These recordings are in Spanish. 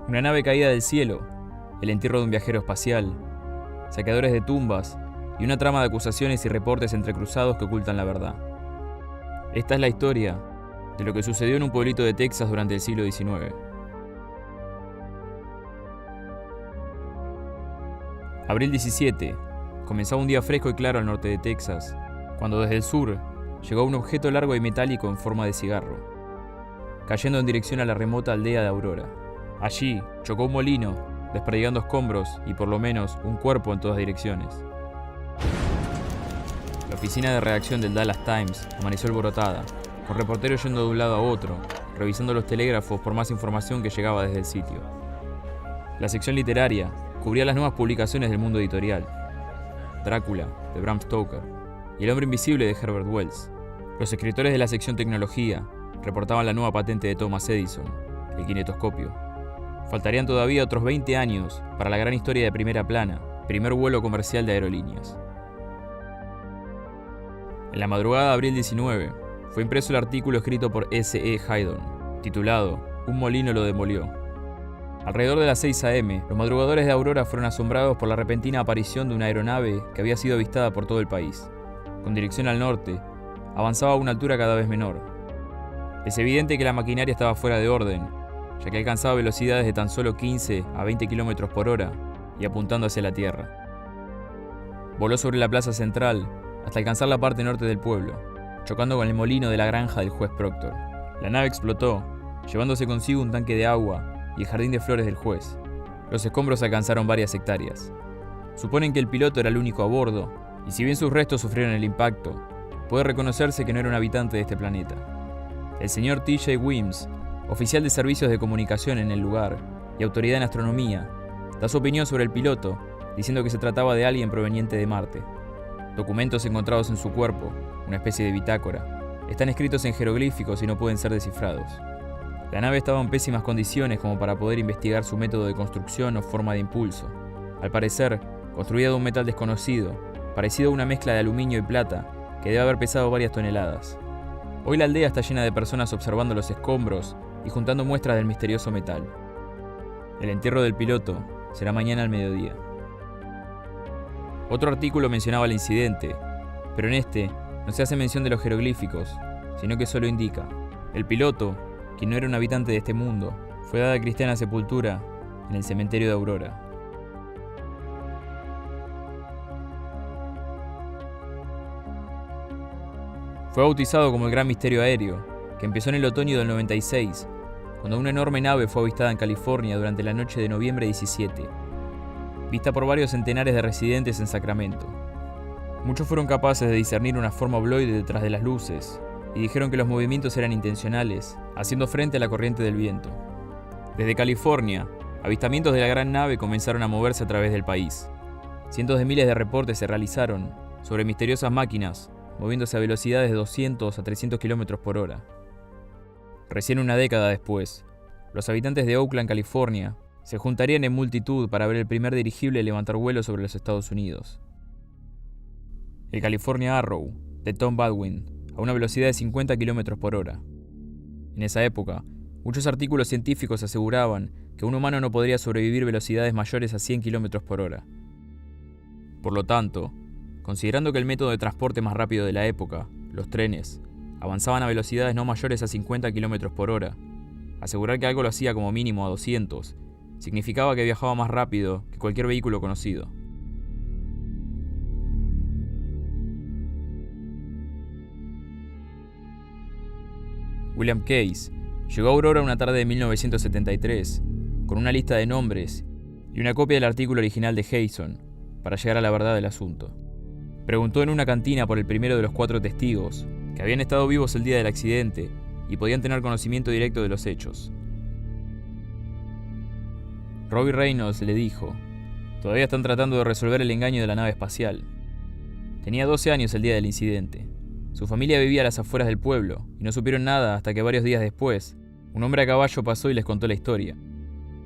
Una nave caída del cielo, el entierro de un viajero espacial, saqueadores de tumbas y una trama de acusaciones y reportes entrecruzados que ocultan la verdad. Esta es la historia de lo que sucedió en un pueblito de Texas durante el siglo XIX. Abril 17. Comenzaba un día fresco y claro al norte de Texas, cuando desde el sur llegó un objeto largo y metálico en forma de cigarro, cayendo en dirección a la remota aldea de Aurora. Allí chocó un molino, desperdigando escombros y por lo menos un cuerpo en todas direcciones. La oficina de redacción del Dallas Times amaneció alborotada, con reporteros yendo de un lado a otro, revisando los telégrafos por más información que llegaba desde el sitio. La sección literaria cubría las nuevas publicaciones del mundo editorial: Drácula, de Bram Stoker, y El hombre invisible, de Herbert Wells. Los escritores de la sección tecnología reportaban la nueva patente de Thomas Edison, el kinetoscopio. Faltarían todavía otros 20 años para la gran historia de primera plana, primer vuelo comercial de aerolíneas. En la madrugada de abril 19, fue impreso el artículo escrito por S.E. Haydon, titulado "Un molino lo demolió". Alrededor de las 6 a.m., los madrugadores de Aurora fueron asombrados por la repentina aparición de una aeronave que había sido avistada por todo el país. Con dirección al norte, avanzaba a una altura cada vez menor. Es evidente que la maquinaria estaba fuera de orden, ya que alcanzaba velocidades de tan solo 15 a 20 km por hora y apuntando hacia la tierra. Voló sobre la plaza central hasta alcanzar la parte norte del pueblo, chocando con el molino de la granja del juez Proctor. La nave explotó, llevándose consigo un tanque de agua y el jardín de flores del juez. Los escombros alcanzaron varias hectáreas. Suponen que el piloto era el único a bordo, y si bien sus restos sufrieron el impacto, puede reconocerse que no era un habitante de este planeta. El señor T.J. Weems, oficial de servicios de comunicación en el lugar y autoridad en astronomía, da su opinión sobre el piloto, diciendo que se trataba de alguien proveniente de Marte. Documentos encontrados en su cuerpo, una especie de bitácora, están escritos en jeroglíficos y no pueden ser descifrados. La nave estaba en pésimas condiciones como para poder investigar su método de construcción o forma de impulso. Al parecer, construida de un metal desconocido, parecido a una mezcla de aluminio y plata, que debe haber pesado varias toneladas. Hoy la aldea está llena de personas observando los escombros y juntando muestras del misterioso metal. El entierro del piloto será mañana al mediodía. Otro artículo mencionaba el incidente, pero en este no se hace mención de los jeroglíficos, sino que solo indica: el piloto, quien no era un habitante de este mundo, fue dada cristiana sepultura en el cementerio de Aurora. Fue bautizado como el Gran Misterio Aéreo, que empezó en el otoño del 96, cuando una enorme nave fue avistada en California durante la noche de noviembre 17, vista por varios centenares de residentes en Sacramento. Muchos fueron capaces de discernir una forma obloide detrás de las luces, y dijeron que los movimientos eran intencionales, haciendo frente a la corriente del viento. Desde California, avistamientos de la gran nave comenzaron a moverse a través del país. Cientos de miles de reportes se realizaron sobre misteriosas máquinas moviéndose a velocidades de 200 a 300 km por hora. Recién una década después, los habitantes de Oakland, California, se juntarían en multitud para ver el primer dirigible levantar vuelo sobre los Estados Unidos. El California Arrow, de Tom Baldwin, a una velocidad de 50 km por hora. En esa época, muchos artículos científicos aseguraban que un humano no podría sobrevivir velocidades mayores a 100 km por hora. Por lo tanto, considerando que el método de transporte más rápido de la época, los trenes, avanzaban a velocidades no mayores a 50 km por hora, asegurar que algo lo hacía como mínimo a 200 significaba que viajaba más rápido que cualquier vehículo conocido. William Case llegó a Aurora una tarde de 1973 con una lista de nombres y una copia del artículo original de Haydon para llegar a la verdad del asunto. Preguntó en una cantina por el primero de los 4 testigos que habían estado vivos el día del accidente y podían tener conocimiento directo de los hechos. Robbie Reynolds le dijo: "Todavía están tratando de resolver el engaño de la nave espacial". Tenía 12 años el día del incidente. Su familia vivía a las afueras del pueblo y no supieron nada hasta que varios días después, un hombre a caballo pasó y les contó la historia.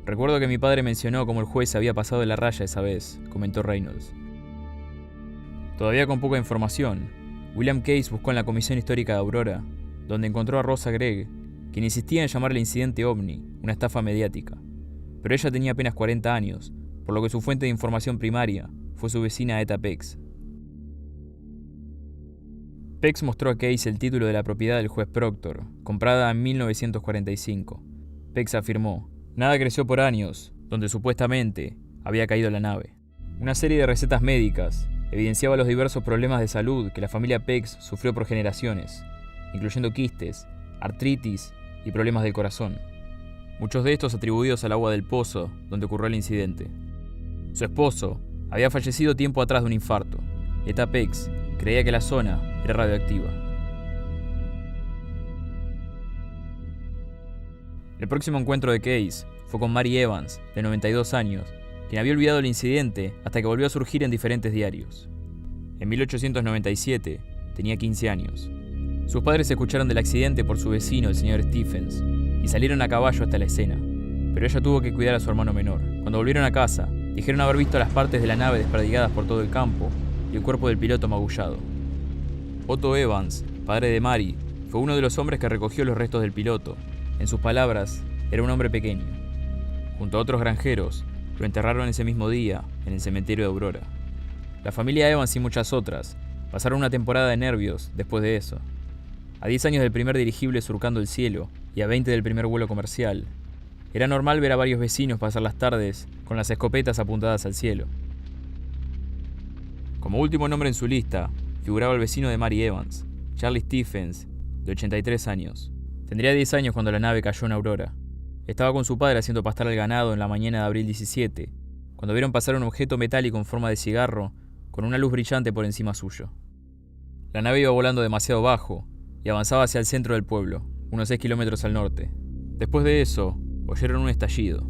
"Recuerdo que mi padre mencionó cómo el juez había pasado de la raya esa vez", comentó Reynolds. Todavía con poca información, William Case buscó en la Comisión Histórica de Aurora, donde encontró a Rosa Gregg, quien insistía en llamar el incidente OVNI una estafa mediática. pero ella tenía apenas 40 años, por lo que su fuente de información primaria fue su vecina Etta Pex. Pex mostró a Case el título de la propiedad del juez Proctor, comprada en 1945. Pex afirmó: "Nada creció por años, donde supuestamente había caído la nave". Una serie de recetas médicas evidenciaba los diversos problemas de salud que la familia Pex sufrió por generaciones, incluyendo quistes, artritis y problemas del corazón. Muchos de estos atribuidos al agua del pozo donde ocurrió el incidente. Su esposo había fallecido tiempo atrás de un infarto. Etta Pex creía que la zona era radioactiva. El próximo encuentro de Case fue con Mary Evans, de 92 años, quien había olvidado el incidente hasta que volvió a surgir en diferentes diarios. En 1897 tenía 15 años. Sus padres escucharon del accidente por su vecino, el señor Stephens, y salieron a caballo hasta la escena, pero ella tuvo que cuidar a su hermano menor. Cuando volvieron a casa, dijeron haber visto las partes de la nave desperdigadas por todo el campo y el cuerpo del piloto magullado. Otto Evans, padre de Mary, fue uno de los hombres que recogió los restos del piloto. En sus palabras, era un hombre pequeño. Junto a otros granjeros, lo enterraron ese mismo día en el cementerio de Aurora. La familia Evans y muchas otras pasaron una temporada de nervios después de eso. A 10 años del primer dirigible surcando el cielo y a 20 del primer vuelo comercial, era normal ver a varios vecinos pasar las tardes con las escopetas apuntadas al cielo. Como último nombre en su lista, figuraba el vecino de Mary Evans, Charlie Stephens, de 83 años. Tendría 10 años cuando la nave cayó en Aurora. Estaba con su padre haciendo pastar al ganado en la mañana de abril 17, cuando vieron pasar un objeto metálico en forma de cigarro con una luz brillante por encima suyo. La nave iba volando demasiado bajo y avanzaba hacia el centro del pueblo, unos 6 kilómetros al norte. Después de eso, oyeron un estallido.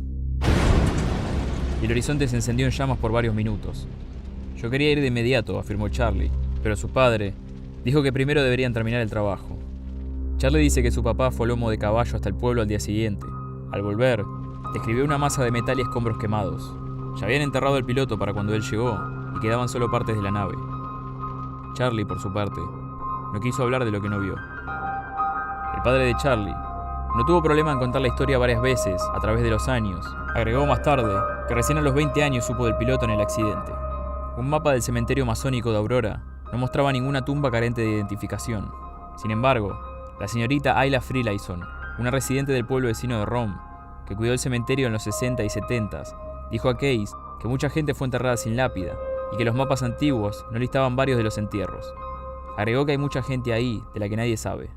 Y el horizonte se encendió en llamas por varios minutos. Yo quería ir de inmediato, afirmó Charlie, pero su padre dijo que primero deberían terminar el trabajo. Charlie dice que su papá fue a lomo de caballo hasta el pueblo al día siguiente. Al volver, describió una masa de metal y escombros quemados. Ya habían enterrado al piloto para cuando él llegó y quedaban solo partes de la nave. Charlie, por su parte, no quiso hablar de lo que no vio. El padre de Charlie no tuvo problema en contar la historia varias veces a través de los años. Agregó más tarde que recién a los 20 años supo del piloto en el accidente. Un mapa del cementerio masónico de Aurora no mostraba ninguna tumba carente de identificación. Sin embargo, la señorita Ayla Freelayson, una residente del pueblo vecino de Rome, que cuidó el cementerio en los 60 y 70, dijo a Case que mucha gente fue enterrada sin lápida y que los mapas antiguos no listaban varios de los entierros. Agregó que hay mucha gente ahí de la que nadie sabe.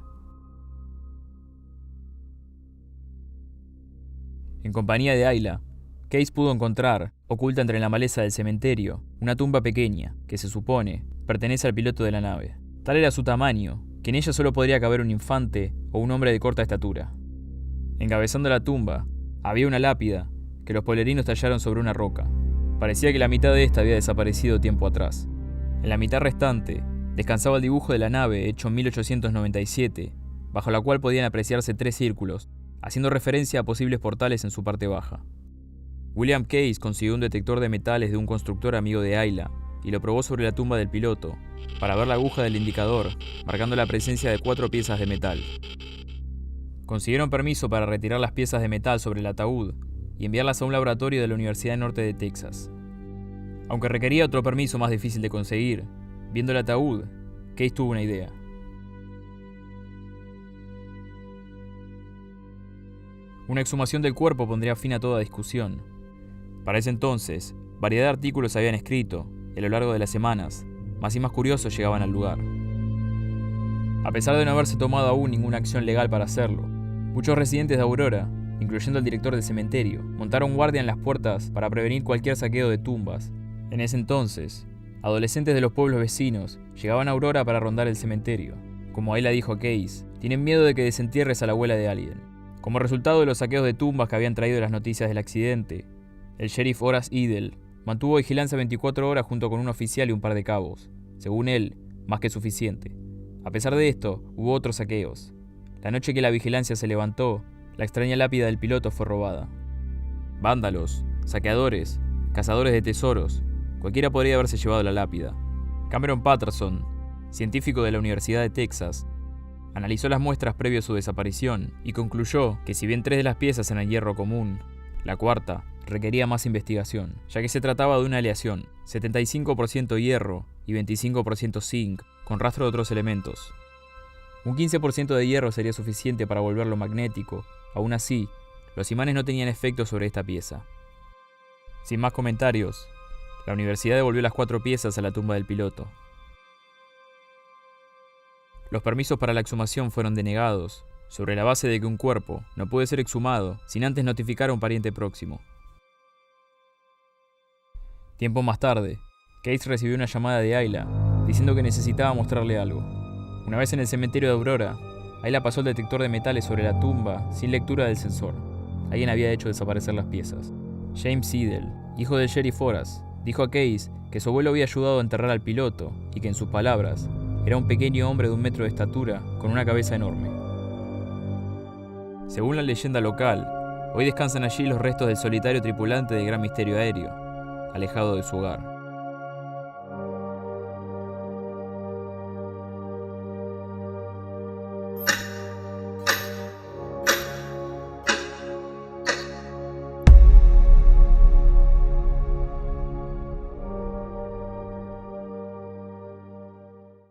En compañía de Ayla, Case pudo encontrar, oculta entre la maleza del cementerio, una tumba pequeña que se supone pertenece al piloto de la nave. Tal era su tamaño que en ella solo podría caber un infante o un hombre de corta estatura. Encabezando la tumba, había una lápida que los polerinos tallaron sobre una roca. Parecía que la mitad de esta había desaparecido tiempo atrás. En la mitad restante, descansaba el dibujo de la nave hecho en 1897, bajo la cual podían apreciarse 3 círculos, haciendo referencia a posibles portales en su parte baja. William Case consiguió un detector de metales de un constructor amigo de Ayla y lo probó sobre la tumba del piloto para ver la aguja del indicador, marcando la presencia de 4 piezas de metal. Consiguieron permiso para retirar las piezas de metal sobre el ataúd y enviarlas a un laboratorio de la Universidad Norte de Texas. Aunque requería otro permiso más difícil de conseguir, viendo el ataúd, Case tuvo una idea. Una exhumación del cuerpo pondría fin a toda discusión. Para ese entonces, variedad de artículos se habían escrito, y a lo largo de las semanas, más y más curiosos llegaban al lugar. A pesar de no haberse tomado aún ninguna acción legal para hacerlo, muchos residentes de Aurora, incluyendo el director del cementerio, montaron guardia en las puertas para prevenir cualquier saqueo de tumbas. En ese entonces, adolescentes de los pueblos vecinos llegaban a Aurora para rondar el cementerio. Como Ayla dijo a Case, tienen miedo de que desentierres a la abuela de alguien. Como resultado de los saqueos de tumbas que habían traído las noticias del accidente, el sheriff Horace Edel mantuvo vigilancia 24 horas junto con un oficial y un par de cabos. Según él, más que suficiente. A pesar de esto, hubo otros saqueos. La noche que la vigilancia se levantó, la extraña lápida del piloto fue robada. Vándalos, saqueadores, cazadores de tesoros, cualquiera podría haberse llevado la lápida. Cameron Patterson, científico de la Universidad de Texas, analizó las muestras previo a su desaparición y concluyó que si bien 3 de las piezas eran hierro común, La cuarta requería más investigación, ya que se trataba de una aleación, 75% hierro y 25% zinc, con rastro de otros elementos. Un 15% de hierro sería suficiente para volverlo magnético. Aún así, los imanes no tenían efecto sobre esta pieza. Sin más comentarios, la universidad devolvió las 4 piezas a la tumba del piloto. Los permisos para la exhumación fueron denegados, sobre la base de que un cuerpo no puede ser exhumado sin antes notificar a un pariente próximo. Tiempo más tarde, Case recibió una llamada de Ayla diciendo que necesitaba mostrarle algo. Una vez en el cementerio de Aurora, Ayla pasó el detector de metales sobre la tumba sin lectura del sensor. Alguien había hecho desaparecer las piezas. James Seidel, hijo del sheriff Horace, dijo a Case que su abuelo había ayudado a enterrar al piloto y que, en sus palabras, era un pequeño hombre de 1 metro de estatura con una cabeza enorme. Según la leyenda local, hoy descansan allí los restos del solitario tripulante del Gran Misterio Aéreo, alejado de su hogar.